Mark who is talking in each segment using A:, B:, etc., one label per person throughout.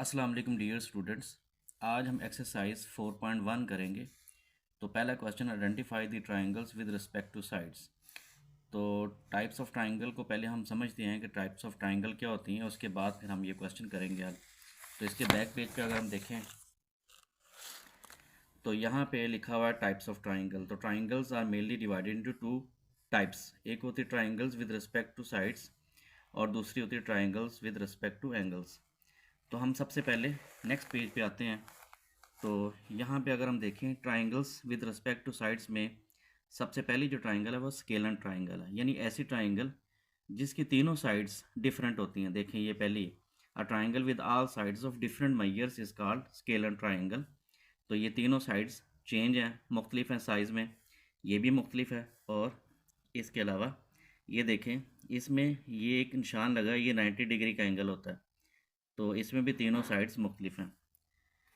A: अस्सलाम वालेकुम dear students. आज हम एक्सरसाइज 4.1 करेंगे। तो पहला question, identify the triangles with respect to sides. तो टाइप्स ऑफ ट्रायंगल को पहले हम समझते हैं कि टाइप्स ऑफ ट्रायंगल क्या होती हैं, उसके बाद फिर हम ये क्वेश्चन करेंगे आज। तो इसके बैक पेज पे अगर हम देखें तो यहाँ पे लिखा हुआ है टाइप्स ऑफ ट्रायंगल। तो triangles are mainly divided into two types. एक होती है triangles with respect to sides और दूसरी होती है triangles with respect to angles. तो हम सबसे पहले नेक्स्ट पेज पे आते हैं। तो यहाँ पे अगर हम देखें triangles with respect to sides में सबसे पहली जो ट्राइंगल है वो स्केलन ट्राइंगल है, यानी ऐसी ट्राइंगल जिसकी तीनों साइड्स डिफरेंट होती हैं। देखें ये पहली, a triangle with all sides of different measures is called scalene triangle. तो ये तीनों साइड्स चेंज हैं, मुख्तलिफ हैं साइज़ में, ये भी मुख्तलिफ है। और इसके अलावा ये देखें, इसमें ये एक निशान लगा है, ये 90 डिग्री का एंगल होता है। तो इसमें भी तीनों साइड्स मुख्तलिफ हैं।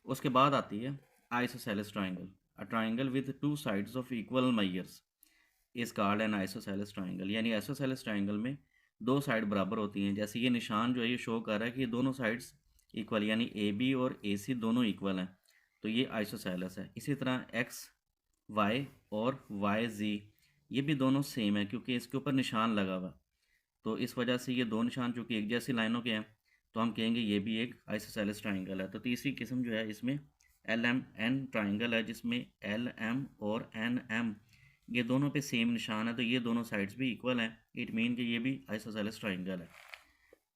A: उसके बाद आती है isosceles triangle. A triangle with two sides of equal measures is called N isosceles triangle. यानी आइसोसेलेस ट्राइंगल में दो साइड बराबर होती हैं। जैसे ये निशान जो है ये शो कर रहा है कि ये दोनों साइड्स इक्वल, यानी ए बी और ए सी दोनों इक्वल हैं, तो ये आइसोसेलेस है। इसी तरह एक्स वाई और वाई जी ये भी दोनों सेम है क्योंकि इसके ऊपर निशान लगा हुआ। तो इस वजह से ये दो निशान चूँकि एक जैसी लाइनों के हैं तो हम कहेंगे ये भी एक आइसोसेलेस ट्राइंगल है। तो तीसरी किस्म जो है इसमें एल एम एन ट्राइंगल है, जिसमें एल एम और एन एम ये दोनों पे सेम निशान है, तो ये दोनों साइड्स भी इक्वल हैं। इट मीन कि ये भी आइसोसेलेस ट्राइंगल है।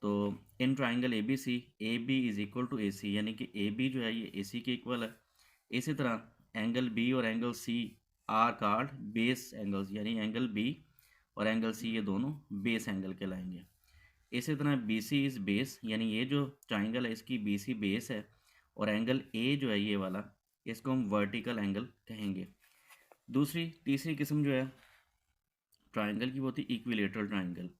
A: तो in triangle A B is equal to A C, यानी कि ए बी जो है ये ए सी के इक्वल है। इसी तरह एंगल बी और angle C are called base angles, यानी एंगल बी और एंगल सी ये दोनों बेस एंगल कहलाएंगे। इसी तरह बी सी इज़ बेस, यानी ये जो ट्राइंगल है इसकी बी सी बेस है, और एंगल ए जो है ये वाला, इसको हम वर्टिकल एंगल कहेंगे। तीसरी किस्म जो है ट्राइंगल की वो होती है equilateral triangle.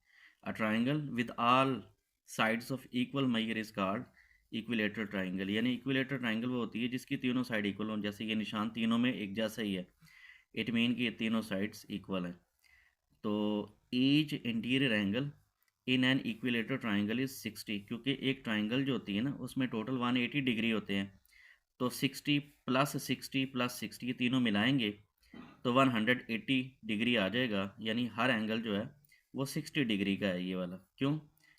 A: A triangle with all sides of equal major is called equilateral triangle. यानी इक्विलेटरल ट्राइंगल वो होती है जिसकी तीनों साइड इक्वल हों। जैसे ये निशान तीनों में एक जैसा ही है, इट मीन कि ये तीनों साइड्स इक्वल हैं। तो each interior angle in an equilateral triangle is 60, क्योंकि एक ट्राइंगल जो होती है ना उसमें टोटल 180 डिग्री होते हैं। तो 60 प्लस 60 प्लस 60 ये तीनों मिलाएंगे तो 180 डिग्री आ जाएगा। यानी हर एंगल जो है वो 60 डिग्री का है ये वाला। क्यों?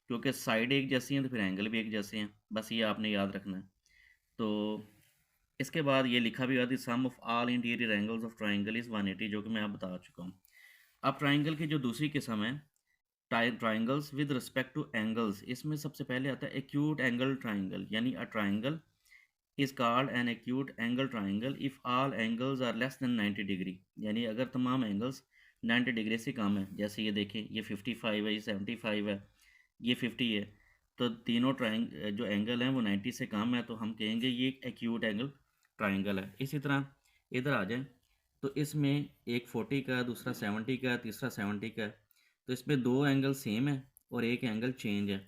A: क्योंकि साइड एक जैसी हैं तो फिर एंगल भी एक जैसे हैं। बस ये आपने याद रखना है। तो इसके बाद ये लिखा भी हुआ था, sum of all interior angles of triangle is 180, जो कि मैं आप बता चुका हूँ। अब ट्राइंगल की जो दूसरी किस्म है triangles with respect to angles, इसमें सबसे पहले आता है एक्यूट एंगल ट्राइंगल। यानी a triangle is called an acute angle triangle if all angles are less than 90 degree. यानी अगर तमाम एंगल्स 90 डिग्री से कम है, जैसे ये देखें ये 55 है, ये 75 है, ये 50 है, तो तीनों जो एंगल हैं वो 90 से कम है, तो हम कहेंगे ये एक एक्यूट एंगल ट्राइंगल है। इसी तरह इधर आ जाए तो इसमें एक 40 का है, दूसरा 70 का है, तीसरा 70 का है। तो इसमें दो एंगल सेम है और एक एंगल चेंज है।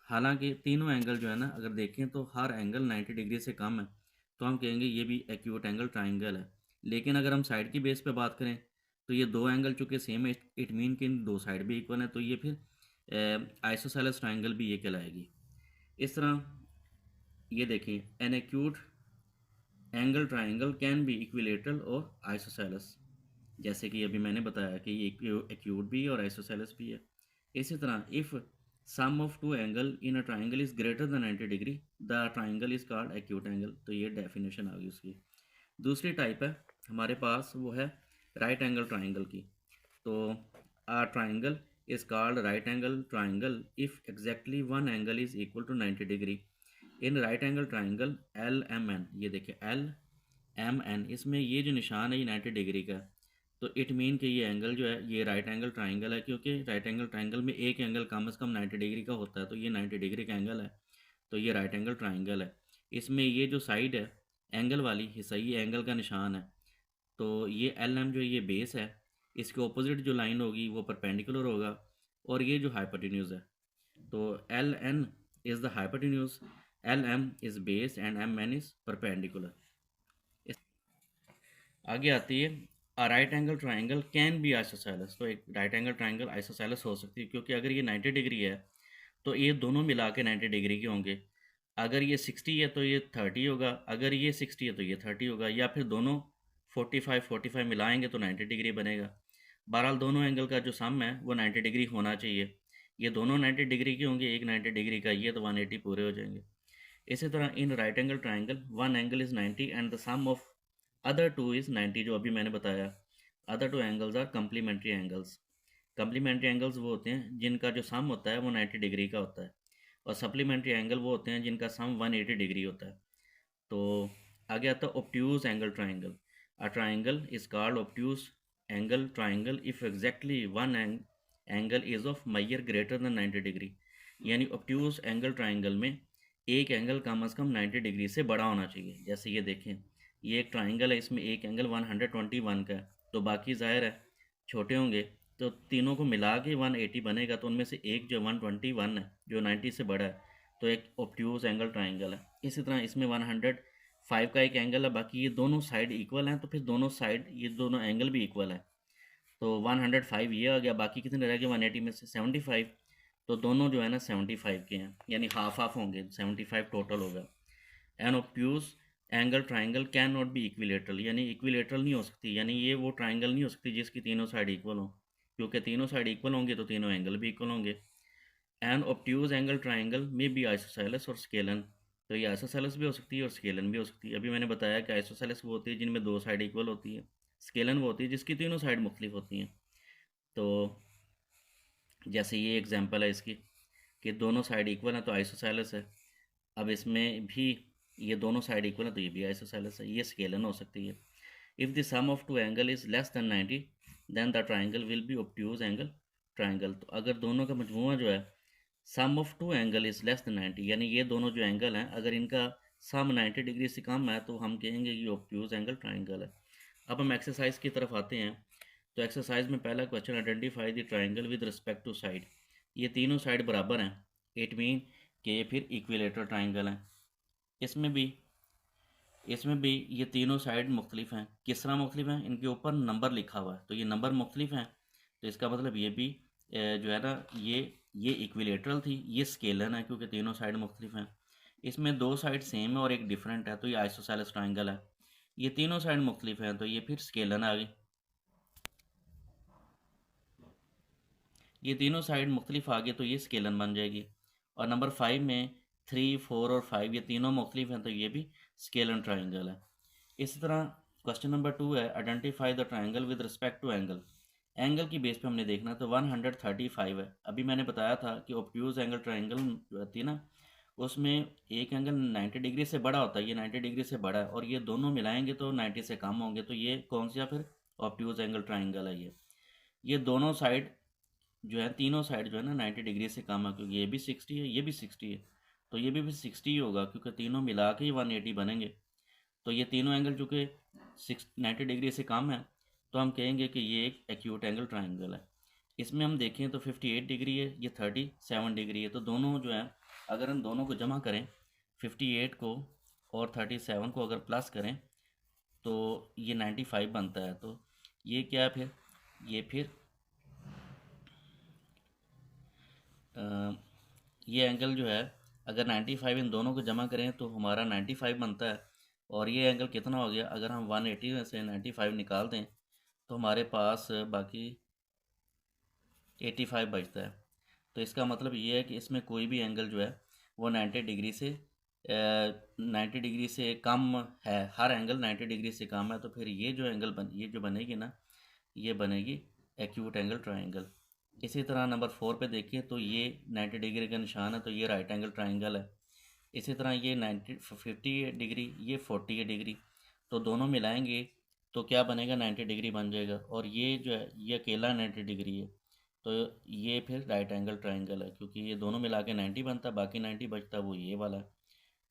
A: हालांकि तीनों एंगल जो है ना अगर देखें तो हर एंगल 90 डिग्री से कम है, तो हम कहेंगे ये भी एक्यूट एंगल ट्राइंगल है। लेकिन अगर हम साइड की बेस पे बात करें तो ये दो एंगल चूँकि सेम है, इट मीन कि इन दो साइड भी इक्वल है, तो ये फिर आइसोसेलेस ट्राइंगल भी ये कहलाएगी। इस तरह ये देखिए, N acute angle triangle can B equilateral और आइसोसेलेस, जैसे कि अभी मैंने बताया कि ये एक्यूट भी और आइसोसेलेस भी है। इसी तरह if sum of two angle in a triangle is greater than 90 degree the triangle is called acute angle. तो ये डेफिनेशन आ गई उसकी। दूसरी टाइप है हमारे पास, वो है राइट एंगल ट्राइंगल की। तो a triangle is called right angle triangle if exactly one angle is equal to 90 degree. In right angle triangle L M N, ये देखिए एल एम एन, इसमें ये जो निशान है ये 90 डिग्री का है। तो इट मीन कि ये एंगल जो है ये राइट एंगल ट्राइंगल है, क्योंकि राइट एंगल ट्राइंगल में एक एंगल कम से कम 90 डिग्री का होता है, तो ये 90 डिग्री का एंगल है, तो ये राइट एंगल ट्राइंगल है। इसमें ये जो साइड है एंगल वाली हिस्सा ये एंगल का निशान है। तो ये एल एम जो ये बेस है, इसके ऑपोजिट जो लाइन होगी वो परपेंडिकुलर होगा, और ये जो हाइपोटेन्यूज है, तो L N is the hypotenuse, L M is base and M N is perpendicular. आगे आती है a right angle triangle can be isosceles. तो एक राइट एंगल ट्राइंगल आइसोसेलेस हो सकती है, क्योंकि अगर ये 90 डिग्री है तो ये दोनों मिला के 90 डिग्री के होंगे। अगर ये 60 है तो ये 30 होगा, अगर ये 60 है तो ये 30 होगा, या फिर दोनों 45 मिलाएंगे तो 90 डिग्री बनेगा। बहरहाल दोनों एंगल का जो सम है वो 90 डिग्री होना चाहिए। ये दोनों 90 डिग्री के होंगे, एक 90 डिग्री का, ये तो 180 पूरे हो जाएंगे। इसी तरह in right angle triangle one angle is 90 and the sum of other two is 90, जो अभी मैंने बताया। Other two angles are complementary angles. Complementary angles वो होते हैं जिनका जो सम होता है वो 90 डिग्री का होता है, और सप्लीमेंट्री एंगल वो होते हैं जिनका सम 180 डिग्री होता है। तो आगे आता है obtuse angle triangle. A triangle is called obtuse angle triangle if exactly one angle is of माइयर ग्रेटर देन 90 डिग्री। यानी ऑब्ट्यूज एंगल ट्राइंगल में एक एंगल कम अज़ कम 90 डिग्री से बड़ा होना चाहिए। जैसे ये देखें, ये एक ट्राइंगल है, इसमें एक एंगल 121 का है, तो बाकी ज़ाहिर है छोटे होंगे, तो तीनों को मिला के 180 बनेगा, तो उनमें से एक जो 121 है जो 90 से बड़ा है, तो एक ऑब्ट्यूज एंगल ट्राइंगल है। इसी तरह इसमें 105 का एक एंगल है, बाकी ये दोनों साइड इक्वल हैं, तो फिर दोनों साइड ये दोनों एंगल भी इक्वल है, तो 105 ये आ गया, बाकी कितने रह गए 180 में से 75, तो दोनों जो है ना 75 के हैं, यानी हाफ हाफ होंगे, 75 टोटल होगा। An obtuse angle triangle can not be equilateral, यानी इक्विलेटरल नहीं हो सकती, यानी ये वो ट्राइंगल नहीं हो सकती जिसकी तीनों साइड इक्वल हो, क्योंकि तीनों साइड इक्वल होंगे तो तीनों एंगल भी इक्वल होंगे। एन ऑब्ट्यूज एंगल ट्राइंगल में बी आइसोसेलेस और स्केलन, तो ये आइसोसेलेस भी हो सकती है और स्केलन भी हो सकती है। अभी मैंने बताया कि आइसोसेलेस वो होती है जिनमें दो साइड इक्वल होती है, स्केलन वो होती है जिसकी तीनों साइड मुख्तलिफ होती हैं। तो जैसे ये एग्जांपल है इसकी कि दोनों साइड इक्वल हैं तो आइसोसेलेस है। अब इसमें भी ये दोनों साइड इक्वल है तो ये भी आइसोसेलेस है, ये स्केलन हो सकती है। If the sum of two angle is less than 90 then the triangle will be obtuse angle triangle. तो अगर दोनों का मजमूआ जो है sum of two angle is less than 90, यानी ये दोनों जो एंगल हैं अगर इनका सम 90 डिग्री से कम है तो हम कहेंगे ये ऑब्ट्यूज एंगल ट्राइंगल है। अब हम एक्सरसाइज की तरफ आते हैं। तो एक्सरसाइज में पहला question, identify the triangle with respect to side. ये तीनों साइड बराबर हैं, इट मीन कि ये फिर इक्विलेटरल ट्राइंगल हैं। इसमें भी ये तीनों साइड मुख्तलिफ हैं। किस तरह मुख्तलिफ हैं, इनके ऊपर नंबर लिखा हुआ है तो ये नंबर मुख्तलिफ हैं, तो इसका मतलब ये भी जो है ना ये इक्विलेटरल थी, ये स्केलन है क्योंकि तीनों साइड मुख्तलिफ हैं। इसमें दो साइड सेम है और एक डिफरेंट है, तो ये आइसोसेलेस ट्राइंगल है। ये तीनों साइड मुख्तलिफ हैं तो ये फिर स्केलन आ गई। ये तीनों साइड मुख्तलिफ आ गए तो ये स्केलन बन जाएगी। और नंबर 5 में 3, 4 और 5 ये तीनों मुख्तलिफ हैं तो ये भी स्केलन ट्राइंगल है। इसी तरह क्वेश्चन नंबर 2 है, identify the triangle with respect to angle. Angle की बेस पे हमने देखना, तो 135 है। अभी मैंने बताया था कि ऑब्ट्यूज एंगल ट्राइंगल जो होती है ना, उसमें एक एंगल 90 डिग्री से बड़ा होता है, ये 90 डिग्री से बड़ा है, और ये दोनों मिलाएंगे तो 90 से कम होंगे, तो ये कौन सा फिर ऑब्ट्यूज एंगल ट्राइंगल है। ये दोनों साइड जो है, तीनों साइड जो है ना 90 डिग्री से कम है, क्योंकि ये भी 60 है ये भी 60 है, तो ये भी 60 ही होगा क्योंकि तीनों मिला के ही 180 बनेंगे। तो ये तीनों एंगल चूँकि 90 डिग्री से कम है तो हम कहेंगे कि ये एक एक्यूट एंगल ट्राइंगल है। इसमें हम देखें तो 58 डिग्री है, ये 37 डिग्री है, तो दोनों जो है अगर हम दोनों को जमा करें 58 को और 37 को अगर प्लस करें तो ये 95 बनता है। तो ये क्या है फिर, ये फिर ये एंगल जो है अगर 95 इन दोनों को जमा करें तो हमारा 95 बनता है, और ये एंगल कितना हो गया, अगर हम 180 में से 95 निकाल दें तो हमारे पास बाकी 85 बचता है। तो इसका मतलब ये है कि इसमें कोई भी एंगल जो है वो 90 डिग्री से 90 डिग्री से कम है, हर एंगल 90 डिग्री से कम है, तो फिर ये जो एंगल ये जो बनेगी ना, ये बनेगी एक्यूट एंगल ट्राइंगल। इसी तरह नंबर 4 पे देखिए तो ये 90 डिग्री का निशान है, तो ये राइट एंगल ट्राइंगल है। इसी तरह ये 50 डिग्री, ये 40 डिग्री, तो दोनों मिलाएंगे तो क्या बनेगा, 90 डिग्री बन जाएगा। और ये जो है ये अकेला 90 डिग्री है, तो ये फिर राइट एंगल ट्राइंगल है, क्योंकि ये दोनों मिला के 90 बनता, बाकी 90 बचता वो ये वाला है,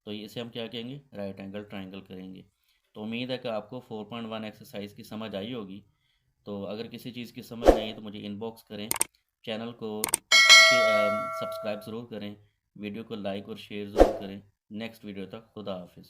A: तो इसे हम क्या कहेंगे, राइट एंगल ट्राइंगल करेंगे। तो उम्मीद है कि आपको 4.1 एक्सरसाइज की समझ आई होगी। तो अगर किसी चीज़ की समझ नहीं आई तो मुझे इनबॉक्स करें, चैनल को सब्सक्राइब ज़रूर करें, वीडियो को लाइक और शेयर ज़रूर करें। नेक्स्ट वीडियो तक खुदा हाफिज़।